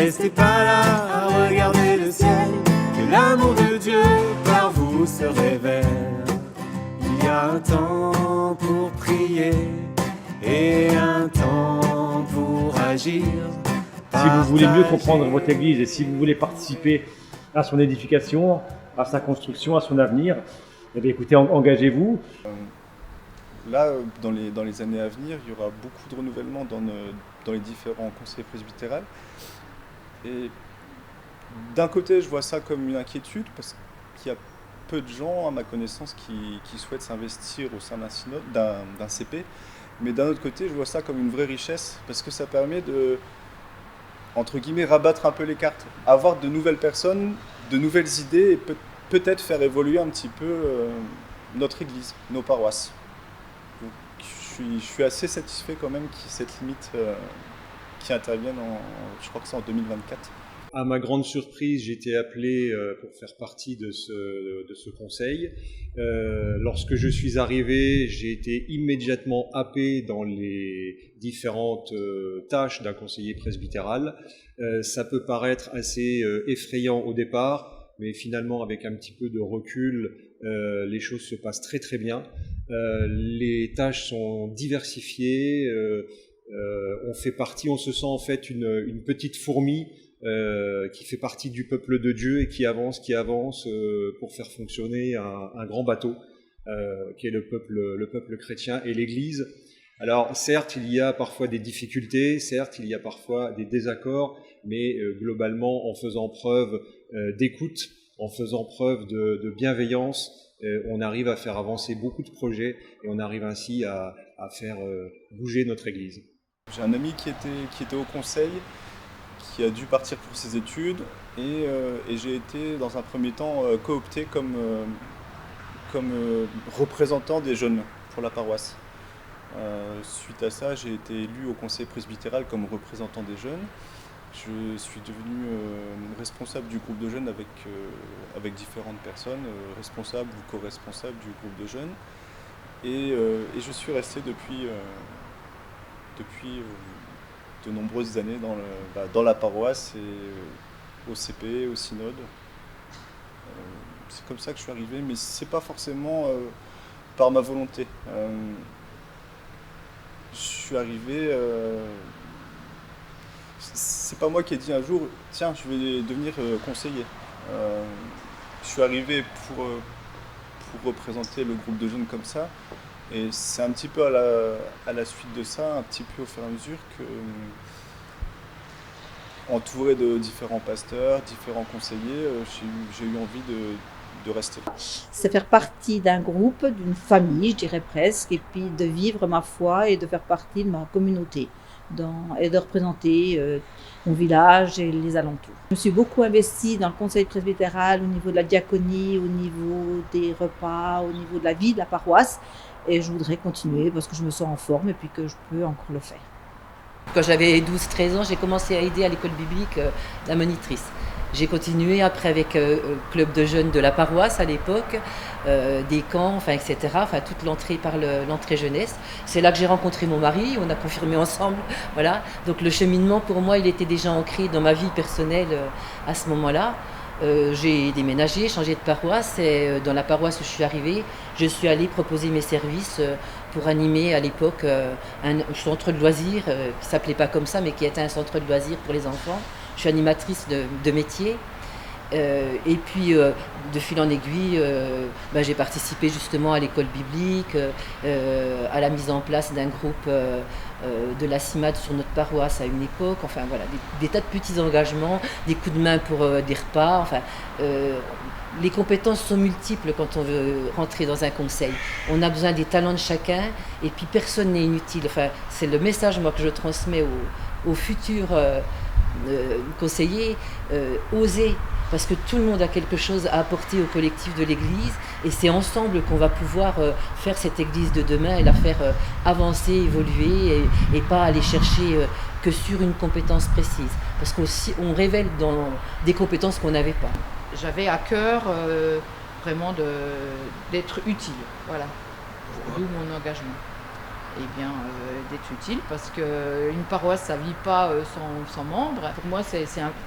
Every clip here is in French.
restez pas là à regarder le ciel, que l'amour de Dieu par vous se révèle. Il y a un temps pour prier et un temps pour agir. Si vous voulez mieux comprendre votre Église et si vous voulez participer à son édification, à sa construction, à son avenir, eh bien écoutez, engagez-vous. Là, dans les années à venir, il y aura beaucoup de renouvellement dans les différents conseils presbytérales. Et d'un côté, je vois ça comme une inquiétude, parce qu'il y a peu de gens, à ma connaissance, qui souhaitent s'investir au sein d'un synode, d'un CP. Mais d'un autre côté, je vois ça comme une vraie richesse, parce que ça permet de, entre guillemets, rabattre un peu les cartes, avoir de nouvelles personnes, de nouvelles idées, et peut-être faire évoluer un petit peu notre Église, nos paroisses. Donc, je suis assez satisfait quand même qu'il y ait cette limite qui intervienne, je crois que c'est en 2024. À ma grande surprise, j'ai été appelé pour faire partie de ce conseil. Lorsque je suis arrivé, j'ai été immédiatement happé dans les différentes tâches d'un conseiller presbytéral. Ça peut paraître assez effrayant au départ, mais finalement, avec un petit peu de recul, les choses se passent très très bien. Les tâches sont diversifiées. On se sent en fait une petite fourmi qui fait partie du peuple de Dieu et qui avance pour faire fonctionner un grand bateau qui est le peuple chrétien et l'Église. Alors certes, il y a parfois des difficultés, certes, il y a parfois des désaccords, mais globalement, en faisant preuve d'écoute, en faisant preuve de bienveillance, on arrive à faire avancer beaucoup de projets et on arrive ainsi à faire bouger notre Église. J'ai un ami qui était au conseil, qui a dû partir pour ses études, et j'ai été dans un premier temps coopté comme représentant des jeunes pour la paroisse. Suite à ça, j'ai été élu au conseil presbytéral comme représentant des jeunes. Je suis devenu responsable du groupe de jeunes avec différentes personnes, responsable ou co-responsable du groupe de jeunes. Et je suis resté depuis de nombreuses années dans la paroisse et au CP, au synode. C'est comme ça que je suis arrivé, mais c'est pas forcément par ma volonté. Je suis arrivé... c'est pas moi qui ai dit un jour, tiens, je vais devenir conseiller. Je suis arrivé pour représenter le groupe de jeunes comme ça. Et c'est un petit peu à la suite de ça, un petit peu au fur et à mesure que, entouré de différents pasteurs, différents conseillers, j'ai eu envie de rester. C'est faire partie d'un groupe, d'une famille, je dirais presque, et puis de vivre ma foi et de faire partie de ma communauté et de représenter mon village et les alentours. Je me suis beaucoup investie dans le conseil presbytéral au niveau de la diaconie, au niveau des repas, au niveau de la vie de la paroisse. Et je voudrais continuer parce que je me sens en forme et puis que je peux encore le faire. Quand j'avais 12-13 ans, j'ai commencé à aider à l'école biblique la monitrice. J'ai continué après avec le club de jeunes de la paroisse à l'époque, des camps, etc. Toute l'entrée par l'entrée jeunesse. C'est là que j'ai rencontré mon mari, on a confirmé ensemble. Voilà. Donc le cheminement pour moi, il était déjà ancré dans ma vie personnelle à ce moment-là. J'ai déménagé, changé de paroisse et dans la paroisse où je suis arrivée, je suis allée proposer mes services pour animer à l'époque un centre de loisirs qui ne s'appelait pas comme ça mais qui était un centre de loisirs pour les enfants. Je suis animatrice de métier et puis de fil en aiguille, j'ai participé justement à l'école biblique, à la mise en place d'un groupe de la CIMAD sur notre paroisse à une époque, des tas de petits engagements, des coups de main pour des repas, les compétences sont multiples quand on veut rentrer dans un conseil. On a besoin des talents de chacun et puis personne n'est inutile. C'est le message moi, que je transmets aux futurs conseillers, oser, parce que tout le monde a quelque chose à apporter au collectif de l'Église et c'est ensemble qu'on va pouvoir faire cette Église de demain et la faire avancer, évoluer et pas aller chercher que sur une compétence précise, parce qu'on révèle dans des compétences qu'on n'avait pas. J'avais à cœur vraiment d'être utile, voilà, d'où mon engagement. d'être utile parce qu'une paroisse, ça ne vit pas sans membres. Pour moi, c'est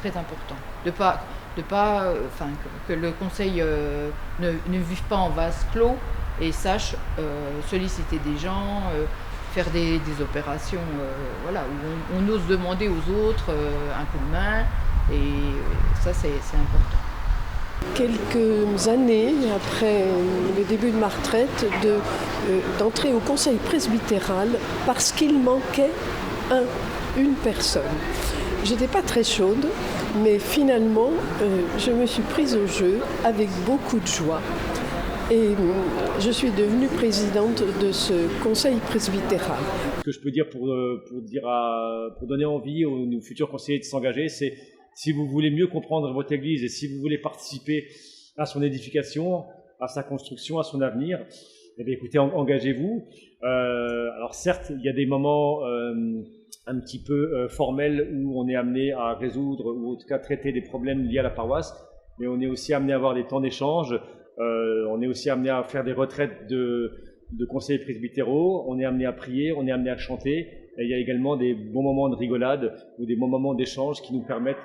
très important que le conseil ne vive pas en vase clos et sache solliciter des gens, faire des opérations où on ose demander aux autres un coup de main, et ça, c'est important. Quelques années après le début de ma retraite, d'entrer au conseil presbytéral parce qu'il manquait une personne. J'étais pas très chaude, mais finalement, je me suis prise au jeu avec beaucoup de joie. Et je suis devenue présidente de ce conseil presbytéral. Ce que je peux dire pour donner envie aux futurs conseillers de s'engager, c'est si vous voulez mieux comprendre votre Église et si vous voulez participer à son édification, à sa construction, à son avenir, eh bien, écoutez, engagez-vous. Alors certes, il y a des moments un petit peu formels où on est amené à résoudre ou en tout cas traiter des problèmes liés à la paroisse, mais on est aussi amené à avoir des temps d'échange. On est aussi amené à faire des retraites de conseillers presbytéraux, on est amené à prier, on est amené à chanter. Et il y a également des bons moments de rigolade ou des bons moments d'échange qui nous permettent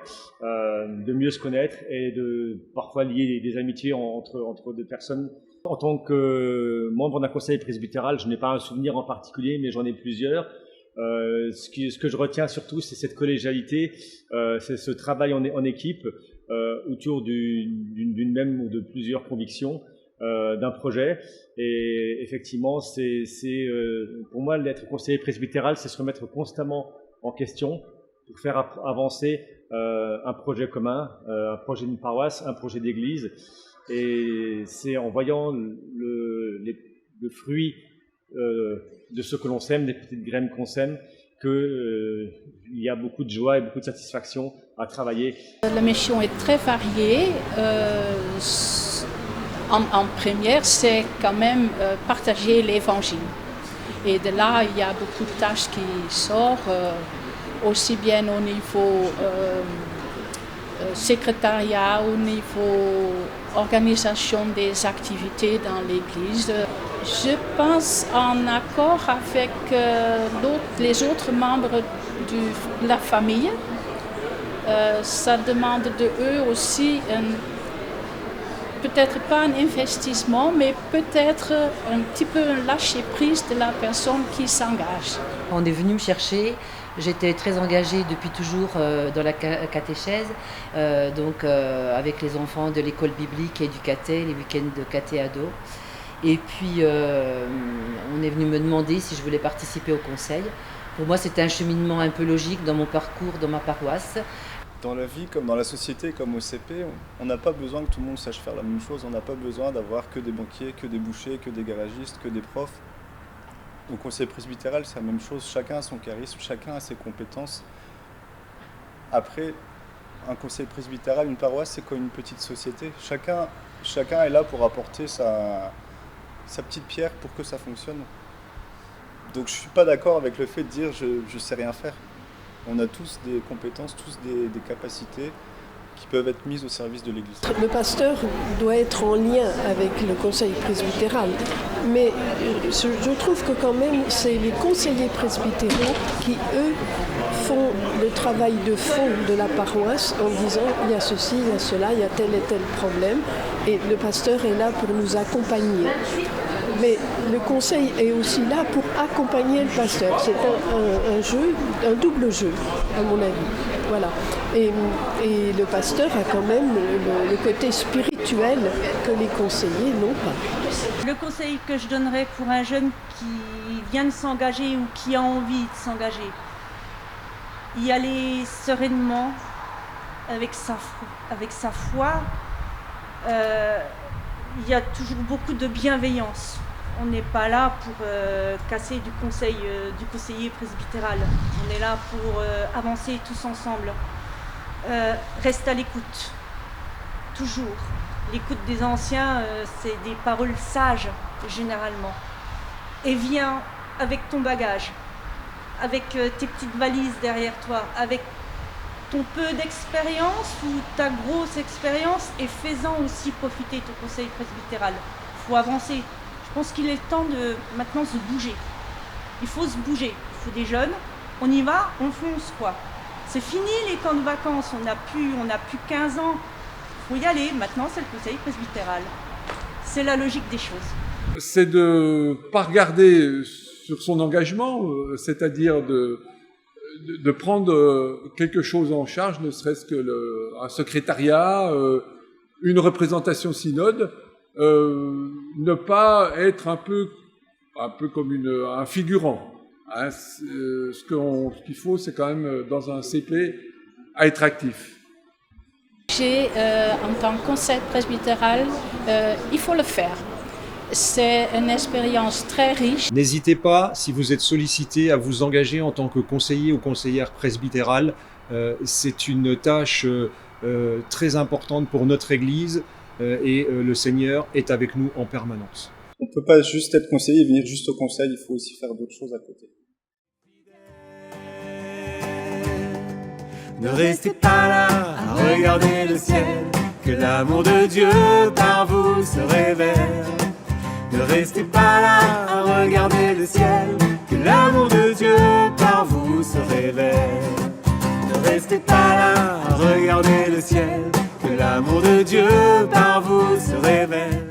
de mieux se connaître et de parfois lier des amitiés entre deux personnes. En tant que membre d'un conseil presbytéral, je n'ai pas un souvenir en particulier, mais j'en ai plusieurs. Ce que je retiens surtout, c'est cette collégialité, c'est ce travail en équipe autour d'une même ou de plusieurs convictions d'un projet. Et effectivement, pour moi, l'être conseiller presbytéral, c'est se remettre constamment en question pour faire avancer un projet commun, un projet d'une paroisse, un projet d'église. Et c'est en voyant le fruit de ce que l'on sème, des petites graines qu'on sème, qu'il y a beaucoup de joie et beaucoup de satisfaction à travailler. La mission est très variée. En première, c'est quand même partager l'évangile. Et de là, il y a beaucoup de tâches qui sortent, aussi bien au niveau secrétariat, au niveau organisation des activités dans l'Église. Je pense en accord avec les autres membres de la famille. Ça demande de eux aussi peut-être pas un investissement, mais peut-être un petit peu un lâcher-prise de la personne qui s'engage. On est venu me chercher, j'étais très engagée depuis toujours dans la catéchèse, avec les enfants de l'école biblique et du caté, les week-ends de caté ado. Et puis on est venu me demander si je voulais participer au conseil. Pour moi, c'était un cheminement un peu logique dans mon parcours, dans ma paroisse. Dans la vie, comme dans la société, comme au CP, on n'a pas besoin que tout le monde sache faire la même chose. On n'a pas besoin d'avoir que des banquiers, que des bouchers, que des garagistes, que des profs. Au conseil presbytéral, c'est la même chose. Chacun a son charisme, chacun a ses compétences. Après, un conseil presbytéral, une paroisse, c'est comme une petite société. Chacun est là pour apporter sa petite pierre pour que ça fonctionne. Donc je ne suis pas d'accord avec le fait de dire je ne sais rien faire. On a tous des compétences, tous des capacités qui peuvent être mises au service de l'Église. Le pasteur doit être en lien avec le conseil presbytéral, mais je trouve que quand même c'est les conseillers presbytéraux qui, eux, font le travail de fond de la paroisse en disant il y a ceci, il y a cela, il y a tel et tel problème, et le pasteur est là pour nous accompagner. Mais le conseil est aussi là pour accompagner le pasteur. C'est un jeu, un double jeu, à mon avis. Voilà. Et le pasteur a quand même le côté spirituel que les conseillers n'ont pas. Le conseil que je donnerais pour un jeune qui vient de s'engager ou qui a envie de s'engager, y aller sereinement avec sa foi. Il y a toujours beaucoup de bienveillance. On n'est pas là pour casser du conseiller presbytéral. On est là pour avancer tous ensemble. Reste à l'écoute, toujours. L'écoute des anciens, c'est des paroles sages, généralement. Et viens avec ton bagage, avec tes petites valises derrière toi, avec ton peu d'expérience ou ta grosse expérience, et fais-en aussi profiter ton conseil presbytéral. Il faut avancer. Je pense qu'il est temps de maintenant se bouger. Il faut se bouger, il faut des jeunes. On y va, on fonce quoi. C'est fini les camps de vacances, on n'a plus 15 ans. Il faut y aller, maintenant c'est le conseil presbytéral. C'est la logique des choses. C'est de pas regarder sur son engagement, c'est-à-dire de prendre quelque chose en charge, ne serait-ce que un secrétariat, une représentation synode, ne pas être un peu comme un figurant. Hein, ce qu'il faut, c'est quand même, dans un CP, à être actif. En tant que conseil presbytéral, il faut le faire. C'est une expérience très riche. N'hésitez pas, si vous êtes sollicité, à vous engager en tant que conseiller ou conseillère presbytérale. C'est une tâche très importante pour notre Église et le Seigneur est avec nous en permanence. On ne peut pas juste être conseiller et venir juste au conseil, il faut aussi faire d'autres choses à côté. Ne restez pas là à regarder le ciel, que l'amour de Dieu par vous se révèle. Ne restez pas là à regarder le ciel, que l'amour de Dieu par vous se révèle. Ne restez pas là à regarder le ciel, que l'amour de Dieu par vous se révèle.